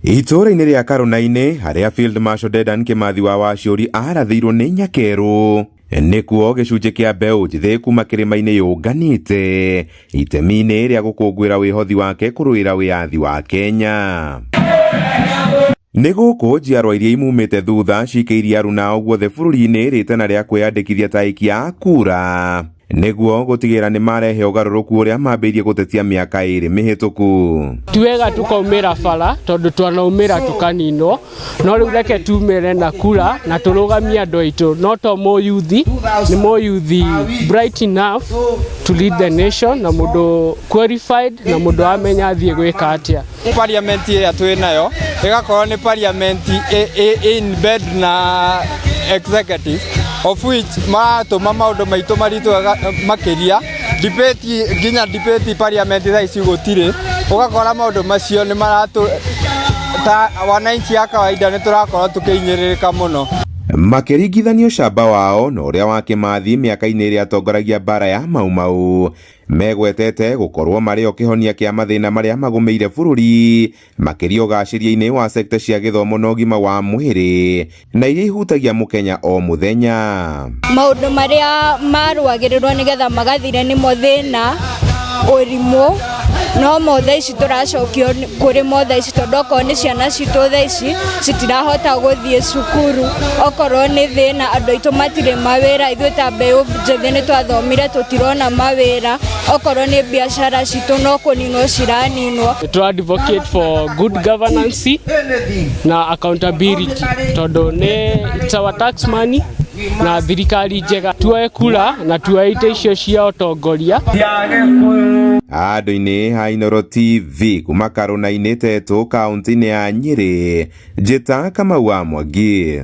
Itũũra-inĩ rĩa Karunainĩ harĩa Field Marshal Dedan Kimathi wa Waciuri arathirwo nĩ nyakerũ nĩkuo gĩcunjĩ kĩa mbeũ njĩthĩ kuma kĩrĩma-inĩ yũnganĩte itemi-inĩ rĩa gũkũngũĩra wĩhothi wake kũrũĩra wĩyathi wa Kenya. Nĩ gũkũ njiarwa iria imumĩte thutha cikĩirie aruna ao guothe bũrũri-inĩ rĩtana rĩa kwĩyandĩkithia ta aikia a kura nĩguo gũtigĩrĩra nĩ marehe ũgarũrũku ũrĩa mambĩirie gũtetia mĩaka ĩrĩ mĩhĩtũku. Tuwega tukaumĩra bara tondũ twanaumĩra tũkaninwo, no rĩu reke tumĩre na kura na tũrũgamie andũ aitũ, no to mũyuthi nĩ mũyuthi bright enough to lead the nation, na mũndũ qualified na mũndũ amenya athiĩ gwĩka atĩa. Parliament ĩrĩa twĩ nayo ĩgakorwo nĩ parliament in bed na executive of which matũma maũndũ maitũ maritũ makĩria debate, nginya debate parliament thaa ici gũtirĩ, ũgakora maũndũ macio nĩ maratũ ta wananchi ya kawaida nĩ tũrakorwo tũkĩhinyĩrĩrĩka mũno. Makĩringithanio camba wao na ũrĩa wa Kimathi mĩaka-inĩ ĩrĩa atongoragia mbara ya Mau Mau megwetete gũkorwo marĩ o kĩhonia kĩa mathĩna marĩa magũmĩire bũrũri makĩria ũgacĩria-inĩ wa sekta cia gĩthomo na ũgima wa mwĩrĩ na iria ihutagia mũkenya o mũthenya. Maũndũ marĩa marũagĩrĩrwo nĩgetha magathire nĩmo thĩna, ũrimũ, no mothe ici tũracokio kũrĩ mothe ici tondũ okorwo nĩ ciana citũ thaa ici citirahota gũthiĩ cukuru, okorwo nĩ thĩna andũ aitũ matirĩ mawĩra, ithuĩ ta mbeũ njĩthĩ nĩ twathomire tũtirona mawĩra, okorwo nĩ biacara citũ no kũninwo ciraninwo. To advocate for good governance na accountability tondũ nĩ it's our tax money na thirikari njega, tuoe kura na tuoe icio cia ũtongoria. Handũ-inĩ ha Inooro TV kuma Karunainĩ Tetũ kaunti-inĩ ya Nyĩrĩ, njĩta Kamau wa Mwangi.